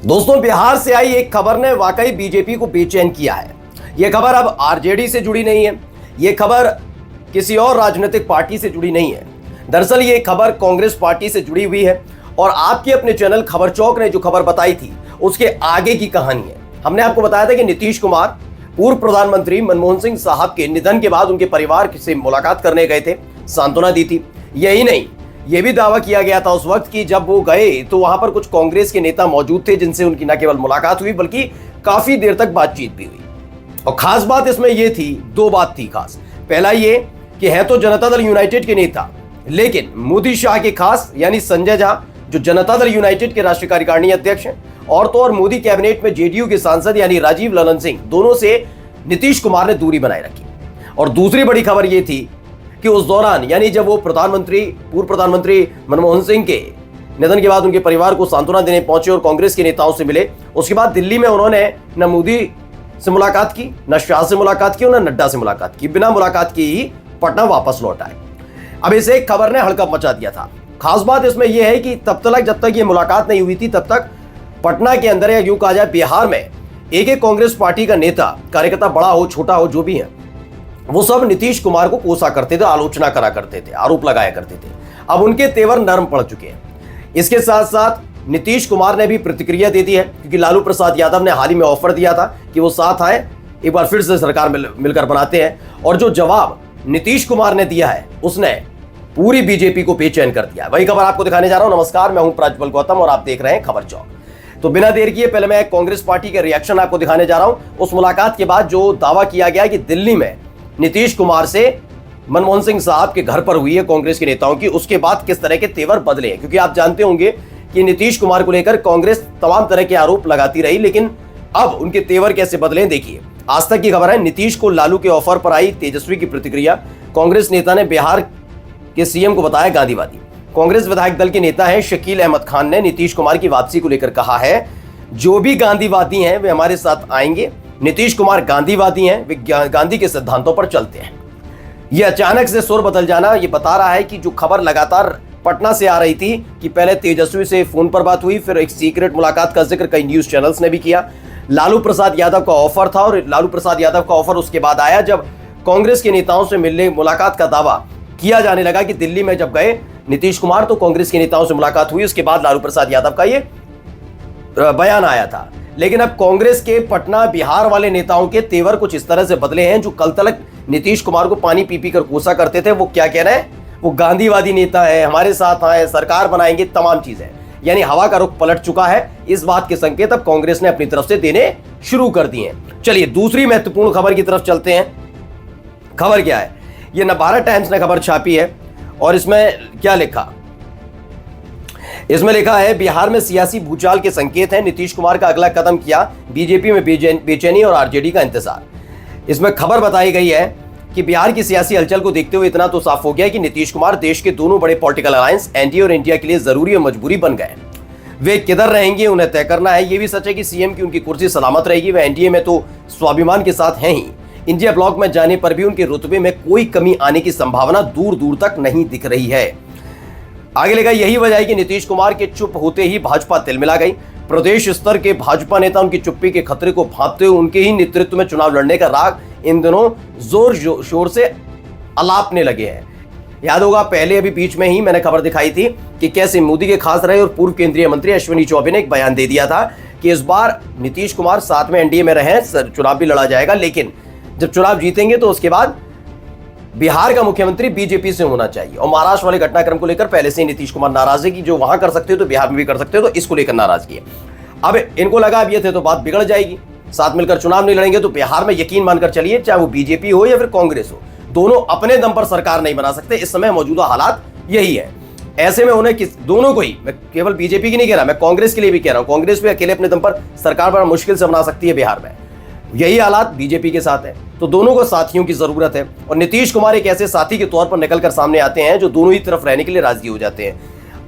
दोस्तों, बिहार से आई एक खबर ने वाकई बीजेपी को बेचैन किया है। यह खबर अब आरजेडी से जुड़ी नहीं है, यह खबर किसी और राजनीतिक पार्टी से जुड़ी नहीं है। दरअसल ये खबर कांग्रेस पार्टी से जुड़ी हुई है और आपके अपने चैनल खबर चौक ने जो खबर बताई थी उसके आगे की कहानी है। हमने आपको बताया था कि नीतीश कुमार पूर्व प्रधानमंत्री मनमोहन सिंह साहब के निधन के बाद उनके परिवार से मुलाकात करने गए थे, सांत्वना दी थी। यही नहीं, यह भी दावा किया गया था उस वक्त कि जब वो गए तो वहां पर कुछ कांग्रेस के नेता मौजूद थे जिनसे उनकी न केवल मुलाकात हुई बल्कि काफी देर तक बातचीत भी हुई। और खास बात इसमें यह थी, दो बात थी खास। पहला ये कि है तो जनता दल यूनाइटेड के नेता, लेकिन मोदी शाह के खास यानी संजय झा जो जनता दल यूनाइटेड के राष्ट्रीय कार्यकारिणी अध्यक्ष हैं, और तो और मोदी कैबिनेट में जेडीयू के सांसद यानी राजीव ललन सिंह, दोनों से नीतीश कुमार ने दूरी बनाए रखी। और दूसरी बड़ी खबर यह थी कि उस दौरान यानी जब वो पूर्व प्रधानमंत्री मनमोहन सिंह के निधन के बाद उनके परिवार को सांत्वना देने पहुंचे और कांग्रेस के नेताओं से मिले, उसके बाद दिल्ली में उन्होंने न मोदी से मुलाकात की, न शाह से मुलाकात की और न नड्डा से मुलाकात की। बिना मुलाकात की ही पटना वापस लौट आए। अब इस एक खबर ने हड़कंप मचा दिया था। खास बात इसमें यह है कि तब तक ये मुलाकात नहीं हुई थी, तब तक पटना के अंदर या यूं कहा जाए बिहार में एक कांग्रेस पार्टी का नेता कार्यकर्ता, बड़ा हो छोटा हो जो भी है, वो सब नीतीश कुमार को कोसा करते थे, आलोचना करा करते थे, आरोप लगाया करते थे। अब उनके तेवर नरम पड़ चुके हैं। इसके साथ साथ नीतीश कुमार ने भी प्रतिक्रिया दे दी है, क्योंकि लालू प्रसाद यादव ने हाल ही में ऑफर दिया था कि वो साथ आए, एक बार फिर से सरकार मिलकर बनाते हैं। और जो जवाब नीतीश कुमार ने दिया है उसने पूरी बीजेपी को बेचैन कर दिया। वही खबर आपको दिखाने जा रहा हूं। नमस्कार, मैं हूं प्रज्वल गौतम और आप देख रहे हैं खबर चौक। तो बिना देर किए पहले मैं कांग्रेस पार्टी के रिएक्शन आपको दिखाने जा रहा हूं। उस मुलाकात के बाद जो दावा किया गया कि दिल्ली में नीतीश कुमार से मनमोहन सिंह साहब के घर पर हुई है कांग्रेस के नेताओं की, उसके बाद किस तरह के तेवर बदले हैं। क्योंकि आप जानते होंगे कि नीतीश कुमार को लेकर कांग्रेस तमाम तरह के आरोप लगाती रही, लेकिन अब उनके तेवर कैसे बदले देखिए। आज तक की खबर है, नीतीश को लालू के ऑफर पर आई तेजस्वी की प्रतिक्रिया। कांग्रेस नेता ने बिहार के सीएम को बताया गांधीवादी। कांग्रेस विधायक दल के नेता हैं शकील अहमद खान ने नीतीश कुमार की वापसी को लेकर कहा है, जो भी गांधीवादी हैं वे हमारे साथ आएंगे। नीतीश कुमार गांधीवादी हैं, वे गांधी के सिद्धांतों पर चलते हैं। यह अचानक से सुर बदल जाना ये बता रहा है कि जो खबर लगातार पटना से आ रही थी कि पहले तेजस्वी से फोन पर बात हुई, फिर एक सीक्रेट मुलाकात का जिक्र कई न्यूज चैनल्स ने भी किया। लालू प्रसाद यादव का ऑफर था और लालू प्रसाद यादव का ऑफर उसके बाद आया जब कांग्रेस के नेताओं से मिलने मुलाकात का दावा किया जाने लगा कि दिल्ली में जब गए नीतीश कुमार तो कांग्रेस के नेताओं से मुलाकात हुई। उसके बाद लालू प्रसाद यादव का ये बयान आया था। लेकिन अब कांग्रेस के पटना बिहार वाले नेताओं के तेवर कुछ इस तरह से बदले हैं। जो कल तक नीतीश कुमार को पानी पी कर कोसा करते थे, वो क्या कह रहे हैं, वो गांधीवादी नेता है, हमारे साथ आए, सरकार बनाएंगे, तमाम चीजें। यानी हवा का रुख पलट चुका है। इस बात के संकेत अब कांग्रेस ने अपनी तरफ से देने शुरू कर दिए हैं। चलिए दूसरी महत्वपूर्ण खबर की तरफ चलते हैं। खबर क्या है, ये नवभारत टाइम्स ने खबर छापी है और इसमें क्या लिखा, इसमें लिखा है बिहार में सियासी भूचाल के संकेत हैं, नीतीश कुमार का अगला कदम क्या, बीजेपी में बेचैनी और आरजेडी का इंतजार। इसमें खबर बताई गई है कि बिहार की सियासी हलचल को देखते हुए इतना तो साफ हो गया कि नीतीश कुमार देश के दोनों बड़े पॉलिटिकल अलायंस एनडीए और इंडिया के लिए जरूरी और मजबूरी बन गए। वे किधर रहेंगे उन्हें तय करना है। यह भी सच है कि सीएम की उनकी कुर्सी सलामत रहेगी। वे एनडीए में तो स्वाभिमान के साथ हैं ही, इंडिया ब्लॉक में जाने पर भी उनके रुतबे में कोई कमी आने की संभावना दूर दूर तक नहीं दिख रही है। आगे लिखा, यही वजह है कि नीतीश कुमार के चुप होते ही भाजपा तिलमिला गई। प्रदेश स्तर के भाजपा नेता उनकी चुप्पी के खतरे को भांपते हुए उनके ही नेतृत्व में चुनाव लड़ने का राग इन दिनों जोर शोर से अलापने लगे हैं। याद होगा पहले अभी बीच में ही मैंने खबर दिखाई थी कि कैसे मोदी के खास रहे और पूर्व केंद्रीय मंत्री अश्विनी चौबे ने एक बयान दे दिया था कि इस बार नीतीश कुमार साथ में एनडीए में रहे, चुनाव भी लड़ा जाएगा, लेकिन जब चुनाव जीतेंगे तो उसके बाद बिहार का मुख्यमंत्री बीजेपी से होना चाहिए। और महाराष्ट्र वाले घटनाक्रम को लेकर पहले से ही नीतीश कुमार नाराज है कि जो वहां कर सकते हो तो बिहार में भी कर सकते हो, तो इसको लेकर नाराजगी है। अब इनको लगा अब ये थे तो बात बिगड़ जाएगी, साथ मिलकर चुनाव नहीं लड़ेंगे तो बिहार में यकीन मानकर चलिए, चाहे वो बीजेपी हो या फिर कांग्रेस हो, दोनों अपने दम पर सरकार नहीं बना सकते। इस समय मौजूदा हालात यही है। ऐसे में उन्हें दोनों को ही, मैं केवल बीजेपी की नहीं कह रहा, मैं कांग्रेस के लिए भी कह रहा हूं, कांग्रेस भी अकेले अपने दम पर सरकार बड़ा मुश्किल से बना सकती है बिहार में। यही हालात बीजेपी के साथ है, तो दोनों को साथियों की जरूरत है। और नीतीश कुमार एक ऐसे साथी के तौर पर निकलकर सामने आते हैं जो दोनों ही तरफ रहने के लिए राजी हो जाते हैं।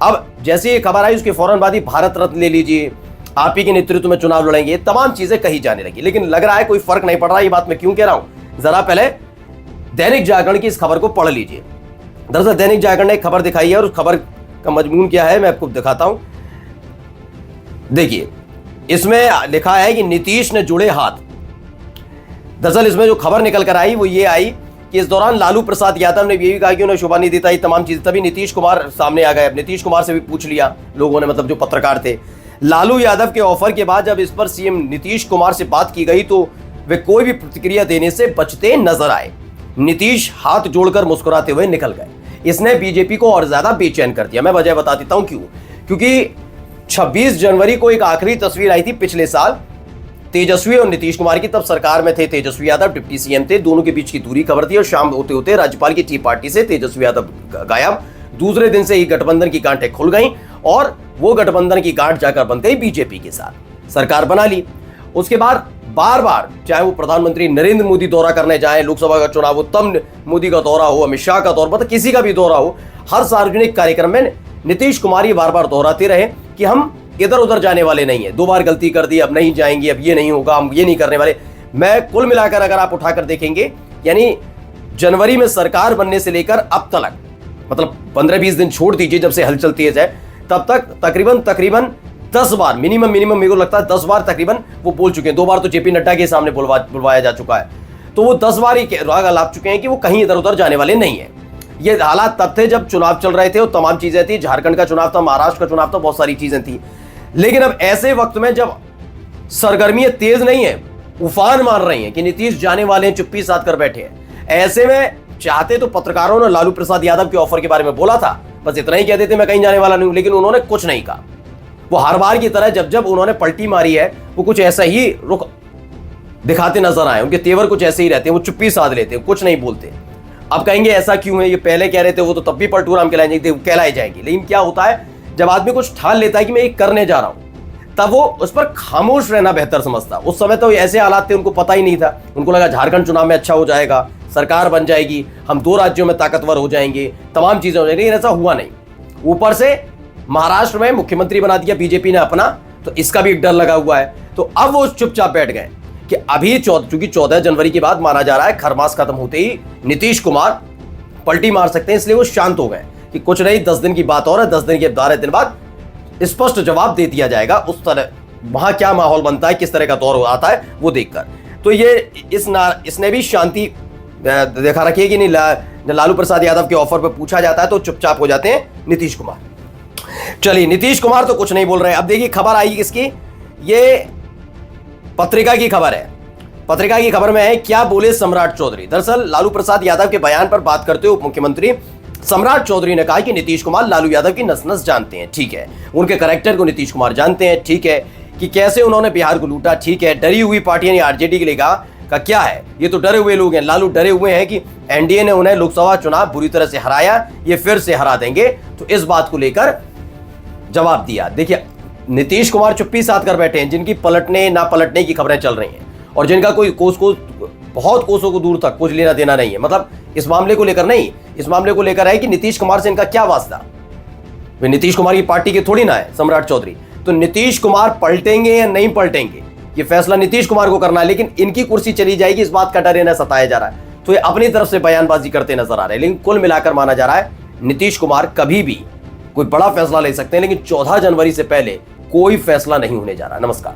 अब जैसे ये खबर आई उसके फौरन बाद ही भारत रत्न ले लीजिए, आप ही के नेतृत्व में चुनाव लड़ेंगे, तमाम चीजें कही जाने लगी। लेकिन लग रहा है कोई फर्क नहीं पड़ रहा। ये बात मैं क्यों कह रहा हूं, जरा पहले दैनिक जागरण की इस खबर को पढ़ लीजिए। दरअसल दैनिक जागरण ने एक खबर दिखाई है और उस खबर का मजमून क्या है मैं आपको दिखाता हूं। देखिए, इसमें लिखा है कि नीतीश ने जुड़े हाथ। दरअसल इसमें जो खबर निकल कर आई वो ये आई कि इस दौरान लालू प्रसाद यादव ने ये भी कहा कि उन्हें शुभा निधि ये तमाम चीजें, तभी नीतीश कुमार सामने आ गए। नीतीश कुमार से भी पूछ लिया लोगों ने, मतलब जो पत्रकार थे। लालू यादव के ऑफर के बाद जब इस पर सीएम नीतीश कुमार से बात की गई तो वे कोई भी प्रतिक्रिया देने से बचते नजर आए। नीतीश हाथ जोड़कर मुस्कुराते हुए निकल गए। इसने बीजेपी को और ज्यादा बेचैन कर दिया। मैं वजह बता देता हूं क्यों। क्योंकि 26 जनवरी को एक आखिरी तस्वीर आई थी पिछले साल तेजस्वी और नीतीश कुमार की। तब सरकार में थे तेजस्वी यादव, डिप्टी सीएम थे, दोनों के बीच की दूरी खबर थी। और शाम होते होते राज्यपाल की टी पार्टी से तेजस्वी यादव गायब। दूसरे दिन से ही गठबंधन की गांठें खुल गई और वो गठबंधन की गांठ जाकर बन गई बीजेपी के साथ, सरकार बना ली। उसके बाद बार बार चाहे वो प्रधानमंत्री नरेंद्र मोदी दौरा करने जाए, लोकसभा का चुनाव हो तब मोदी का दौरा हो, अमित शाह का दौरा, मतलब किसी का भी दौरा हो, हर सार्वजनिक कार्यक्रम में नीतीश कुमार ये बार बार दोहराते रहे कि हम इधर उधर जाने वाले नहीं है। 2 बार गलती कर दी, अब नहीं जाएंगे, अब ये नहीं होगा, हम ये नहीं करने वाले। मैं कुल मिलाकर अगर आप उठाकर देखेंगे, यानी जनवरी में सरकार बनने से लेकर अब तक, मतलब 15-20 दिन छोड़ दीजिए जब से हलचल तेज है, तब तक तकरीबन 10 बार मिनिमम मेरे को लगता है 10 बार तकरीबन वो बोल चुके हैं। 2 बार तो जेपी नड्डा के सामने बुलवाया जा चुका है। तो वो 10 बार ही राग अलाप चुके हैं कि वो कहीं इधर उधर जाने वाले नहीं है। ये हालात तब थे जब चुनाव चल रहे थे और तमाम चीजें थी। झारखंड का चुनाव था, महाराष्ट्र का चुनाव था, बहुत सारी चीजें थी। लेकिन अब ऐसे वक्त में जब सरगर्मियां तेज नहीं है, उफान मार रही हैं कि नीतीश जाने वाले हैं, चुप्पी साध कर बैठे हैं, ऐसे में चाहते तो पत्रकारों ने लालू प्रसाद यादव के ऑफर के बारे में बोला था, बस इतना ही कह देते मैं कहीं जाने वाला नहीं हूं, लेकिन उन्होंने कुछ नहीं कहा। वो हर बार की तरह जब जब उन्होंने पलटी मारी है वो कुछ ऐसा ही रुख दिखाते नजर आए। उनके तेवर कुछ ऐसे ही रहते हैं, वो चुप्पी साध लेते हैं, कुछ नहीं बोलते। अब कहेंगे ऐसा क्यों है, ये पहले कह रहे थे वो तो तब भी पलटूराम कहलाए जाएंगे। लेकिन क्या होता है जब आदमी कुछ ठान लेता है कि मैं ये करने जा रहा हूं, तब वो उस पर खामोश रहना बेहतर समझता। उस समय तो ऐसे हालात थे, उनको पता ही नहीं था। उनको लगा झारखंड चुनाव में अच्छा हो जाएगा, सरकार बन जाएगी, हम 2 राज्यों में ताकतवर हो जाएंगे, तमाम चीजें हो जाएंगी, लेकिन ऐसा हुआ नहीं। ऊपर से महाराष्ट्र में मुख्यमंत्री बना दिया बीजेपी ने अपना, तो इसका भी एक डर लगा हुआ है। तो अब वो चुपचाप बैठ गए कि अभी चूंकि 14 जनवरी के बाद माना जा रहा है खरमास खत्म होते ही नीतीश कुमार पलटी मार सकते हैं, इसलिए वो शांत हो गए कि कुछ नहीं, 10 दिन की बात और है, 10 दिन के 12 दिन बाद स्पष्ट जवाब दे दिया जाएगा। उस तरह वहां क्या माहौल बनता है, किस तरह का दौर आता है वो देखकर। तो ये इसने भी शांति देखा रखी है कि नहीं। लालू प्रसाद यादव के ऑफर पर पूछा जाता है तो चुपचाप हो जाते हैं नीतीश कुमार। चलिए, नीतीश कुमार तो कुछ नहीं बोल रहे हैं। अब देखिए खबर आई किसकी, ये पत्रिका की खबर है। पत्रिका की खबर में है क्या बोले सम्राट चौधरी। दरअसल लालू प्रसाद यादव के बयान पर बात करते हुए उप मुख्यमंत्री सम्राट चौधरी ने कहा कि नीतीश कुमार लालू यादव की नस नस जानते हैं, ठीक है, उनके कैरेक्टर को नीतीश कुमार जानते हैं, ठीक है, कि कैसे उन्होंने बिहार को लूटा, ठीक है, डरी हुई पार्टी यानी आरजेडी के लिए कहा का क्या है, ये तो डरे हुए लोग हैं। लालू डरे हुए हैं कि एनडीए ने उन्हें लोकसभा चुनाव बुरी तरह से हराया, ये फिर से हरा देंगे, तो इस बात को लेकर जवाब दिया। देखिए, नीतीश कुमार चुप्पी साध कर बैठे हैं, जिनकी पलटने ना पलटने की खबरें चल रही हैं और जिनका कोई बहुत कोसों को दूर तक कुछ लेना देना नहीं है। मतलब इस मामले को लेकर नहीं, इस मामले को लेकर है कि नीतीश कुमार से इनका क्या वास्ता। वे नीतीश कुमार की पार्टी के थोड़ी ना है सम्राट चौधरी। तो नीतीश कुमार पलटेंगे या नहीं पलटेंगे ये फैसला नीतीश कुमार को करना है, लेकिन इनकी कुर्सी चली जाएगी इस बात का डर इन्हें सताया जा रहा है। तो ये अपनी तरफ से बयानबाजी करते नजर आ रहे हैं, लेकिन कुल मिलाकर माना जा रहा है नीतीश कुमार कभी भी कोई बड़ा फैसला ले सकते हैं, लेकिन 14 जनवरी से पहले कोई फैसला नहीं होने जा रहा। नमस्कार।